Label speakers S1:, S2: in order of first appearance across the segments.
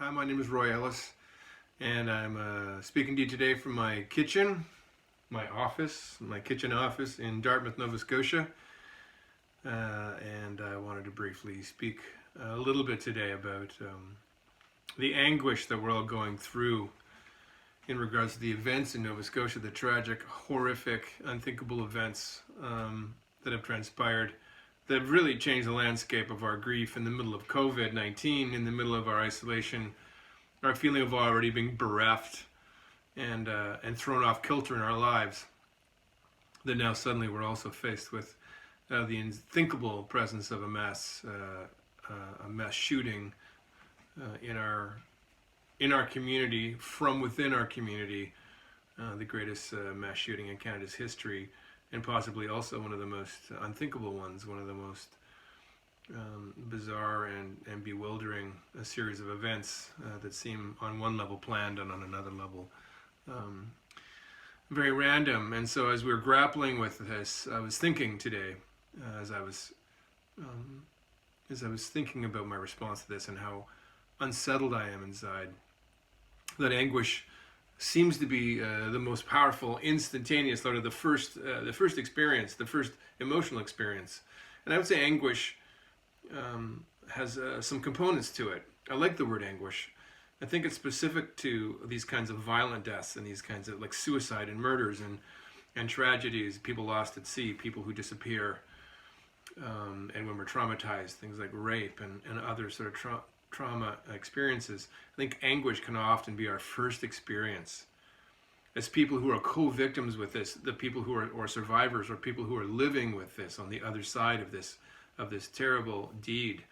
S1: Hi, my name is Roy Ellis, and I'm speaking to you today from my kitchen, my kitchen office in Dartmouth, Nova Scotia. And I wanted to briefly speak a little bit today about the anguish that we're all going through in regards to the events in Nova Scotia, the tragic, horrific, unthinkable events that have transpired that have really changed the landscape of our grief in the middle of COVID-19, in the middle of our isolation, our feeling of already being bereft and thrown off kilter in our lives. That now suddenly we're also faced with the unthinkable presence of a mass shooting in our community, from within our community, the greatest mass shooting in Canada's history, and possibly also one of the most unthinkable ones, one of the most bizarre and bewildering series of events that seem on one level planned and on another level very random. And so as we were grappling with this, I was thinking today, as I was thinking about my response to this and how unsettled I am inside, that anguish seems to be the most powerful, instantaneous, sort of the first experience, the first emotional experience. And I would say anguish has some components to it. I like the word anguish. I think it's specific to these kinds of violent deaths and these kinds of like suicide and murders and tragedies, people lost at sea, people who disappear, and when we're traumatized, things like rape and other sort of trauma experiences. I think anguish can often be our first experience as people who are co-victims with this, the people who are or survivors or people who are living with this on the other side of this terrible deed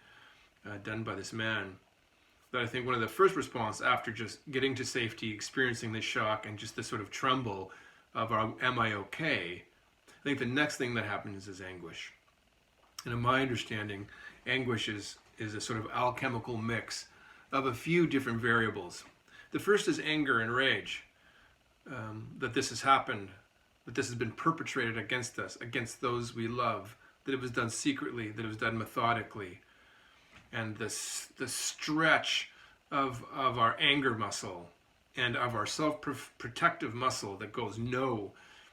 S1: done by this man. That I think one of the first response after just getting to safety, experiencing this shock and just this sort of tremble of am I okay? I think the next thing that happens is anguish. And in my understanding, anguish is a sort of alchemical mix of a few different variables. The first is anger and rage, that this has happened, that this has been perpetrated against us, against those we love, that it was done secretly, that it was done methodically. And the stretch of our anger muscle and of our self-protective muscle that goes no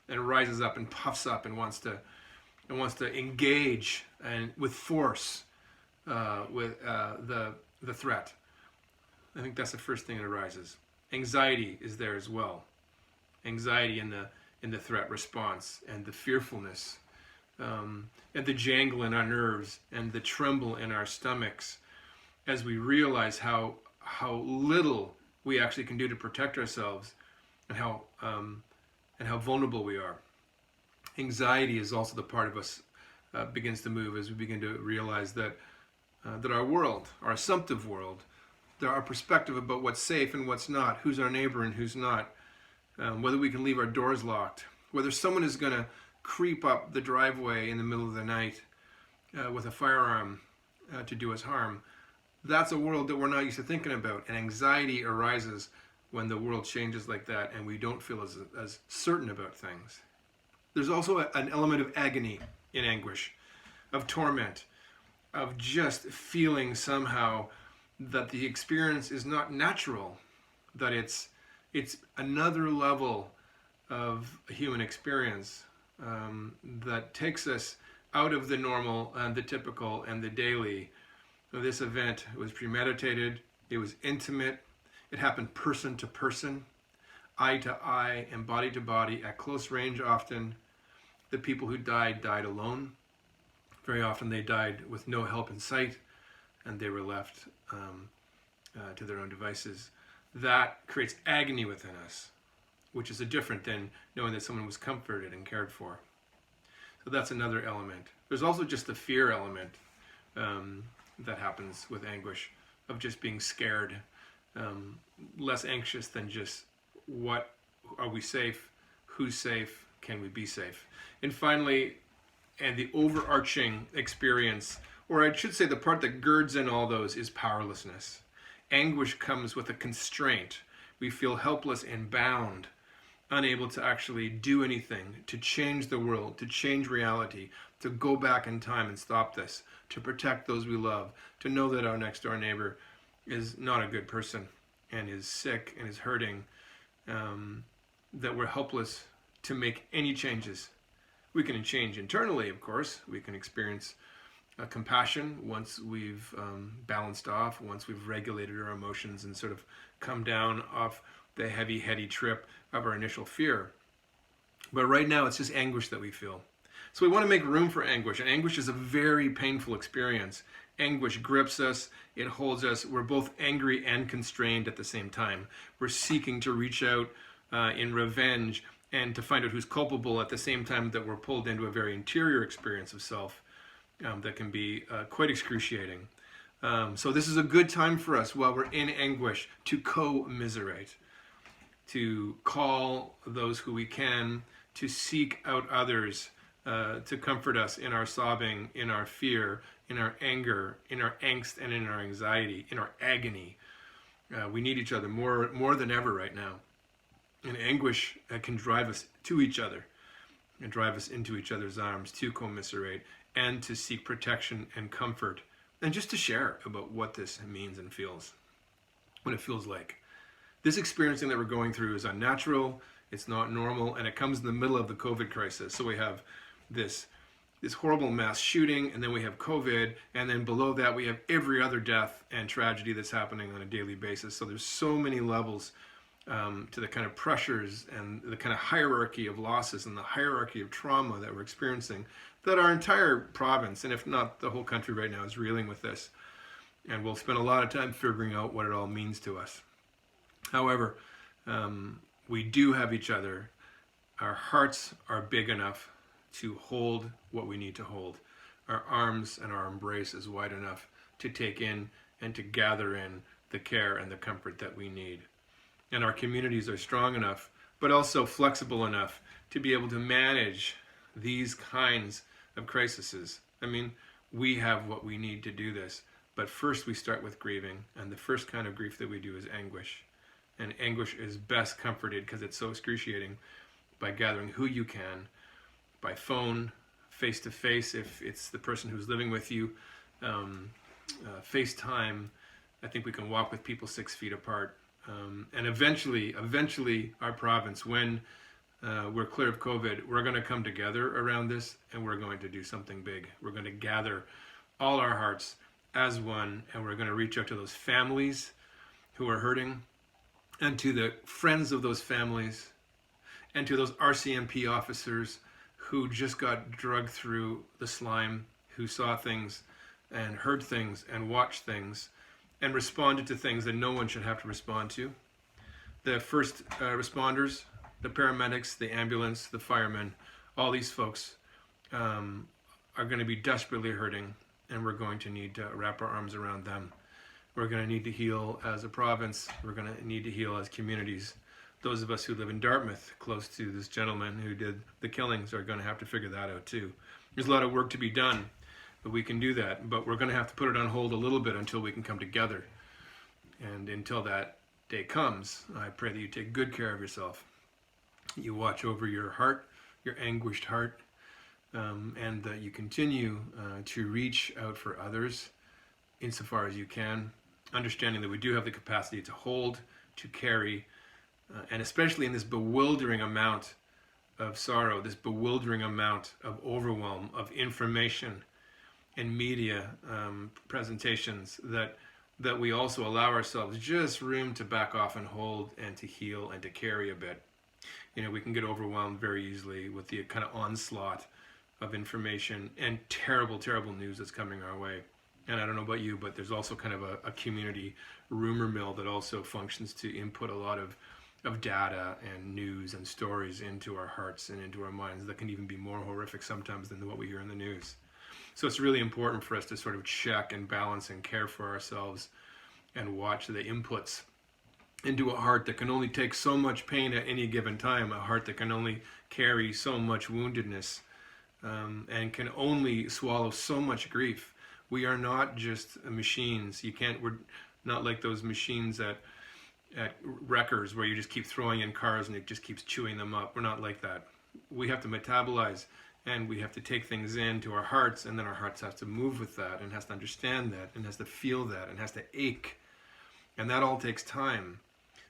S1: and rises up and puffs up and wants to engage and with force with the threat. I think that's the first thing that arises. Anxiety is there as well. Anxiety in the threat response and the fearfulness and the jangle in our nerves and the tremble in our stomachs as we realize how little we actually can do to protect ourselves and how vulnerable we are. Anxiety is also the part of us begins to move as we begin to realize that our world, our assumptive world, our perspective about what's safe and what's not, who's our neighbor and who's not, whether we can leave our doors locked, whether someone is going to creep up the driveway in the middle of the night with a firearm to do us harm. That's a world that we're not used to thinking about, and anxiety arises when the world changes like that and we don't feel as certain about things. There's also an element of agony in anguish, of torment, of just feeling somehow that the experience is not natural, that it's another level of a human experience that takes us out of the normal and the typical and the daily. This event was premeditated, it was intimate, it happened person to person, eye to eye and body to body, at close range often. The people who died alone. Very often they died with no help in sight and they were left to their own devices. That creates agony within us, which is different than knowing that someone was comforted and cared for. So that's another element. There's also just the fear element that happens with anguish, of just being scared, less anxious than just are we safe, who's safe, can we be safe? And finally, and the overarching experience, or I should say the part that girds in all those, is powerlessness. Anguish comes with a constraint. We feel helpless and bound, unable to actually do anything, to change the world, to change reality, to go back in time and stop this, to protect those we love, to know that our next door neighbor is not a good person and is sick and is hurting, that we're helpless to make any changes. We can change internally, of course. We can experience compassion once we've balanced off, once we've regulated our emotions and sort of come down off the heavy, heady trip of our initial fear. But right now, it's just anguish that we feel. So we want to make room for anguish. And anguish is a very painful experience. Anguish grips us, it holds us. We're both angry and constrained at the same time. We're seeking to reach out in revenge and to find out who's culpable at the same time that we're pulled into a very interior experience of self that can be quite excruciating. So this is a good time for us while we're in anguish to commiserate, to call those who we can, to seek out others, to comfort us in our sobbing, in our fear, in our anger, in our angst, and in our anxiety, in our agony. We need each other more than ever right now. And anguish can drive us to each other and drive us into each other's arms to commiserate and to seek protection and comfort and just to share about what this means and feels, what it feels like. This experiencing that we're going through is unnatural, it's not normal, and it comes in the middle of the COVID crisis. So we have this horrible mass shooting, and then we have COVID, and then below that we have every other death and tragedy that's happening on a daily basis. So there's so many levels to the kind of pressures and the kind of hierarchy of losses and the hierarchy of trauma that we're experiencing, that our entire province, and if not the whole country right now, is reeling with this. And we'll spend a lot of time figuring out what it all means to us. However, we do have each other. Our hearts are big enough to hold what we need to hold. Our arms and our embrace is wide enough to take in and to gather in the care and the comfort that we need. And our communities are strong enough, but also flexible enough to be able to manage these kinds of crises. I mean, we have what we need to do this, but first we start with grieving, and the first kind of grief that we do is anguish. And anguish is best comforted, because it's so excruciating, by gathering who you can, by phone, face-to-face if it's the person who's living with you, FaceTime. I think we can walk with people 6 feet apart. And eventually, our province, when we're clear of COVID, we're going to come together around this, and we're going to do something big. We're going to gather all our hearts as one, and we're going to reach out to those families who are hurting, and to the friends of those families, and to those RCMP officers who just got drugged through the slime, who saw things and heard things and watched things and responded to things that no one should have to respond to. The first responders, the paramedics, the ambulance, the firemen, all these folks are going to be desperately hurting, and we're going to need to wrap our arms around them. We're going to need to heal as a province. We're going to need to heal as communities. Those of us who live in Dartmouth, close to this gentleman who did the killings, are going to have to figure that out too. There's a lot of work to be done, but we can do that. But we're going to have to put it on hold a little bit until we can come together. And until that day comes, I pray that you take good care of yourself. You watch over your heart, your anguished heart, and that you continue to reach out for others insofar as you can, understanding that we do have the capacity to hold, to carry, and especially in this bewildering amount of sorrow, this bewildering amount of overwhelm, of information and media presentations, that we also allow ourselves just room to back off and hold and to heal and to carry a bit. You know, we can get overwhelmed very easily with the kind of onslaught of information and terrible, terrible news that's coming our way. And I don't know about you, but there's also kind of a community rumor mill that also functions to input a lot of data and news and stories into our hearts and into our minds that can even be more horrific sometimes than what we hear in the news. So it's really important for us to sort of check and balance and care for ourselves and watch the inputs into a heart that can only take so much pain at any given time, a heart that can only carry so much woundedness and can only swallow so much grief. We are not just machines. We're not like those machines at wreckers where you just keep throwing in cars and it just keeps chewing them up. We're not like that. We have to metabolize, and we have to take things into our hearts, and then our hearts have to move with that and has to understand that and has to feel that and has to ache And that all takes time.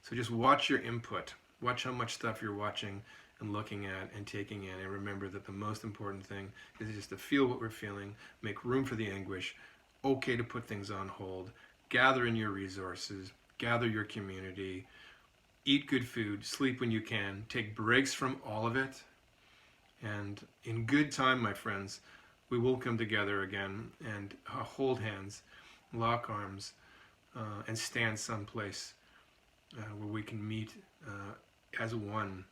S1: So just watch your input. Watch how much stuff you're watching and looking at and taking in. And remember that the most important thing is just to feel what we're feeling, make room for the anguish, okay to put things on hold, gather in your resources, gather your community, eat good food, sleep when you can, take breaks from all of it. And in good time, my friends, we will come together again and hold hands, lock arms, and stand someplace where we can meet as one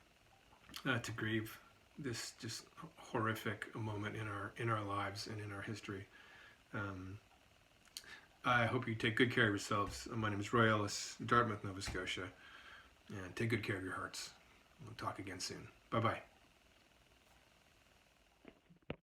S1: to grieve this just horrific moment in our lives and in our history. I hope you take good care of yourselves. My name is Roy Ellis, Dartmouth, Nova Scotia, and take good care of your hearts. We'll talk again soon. Bye-bye.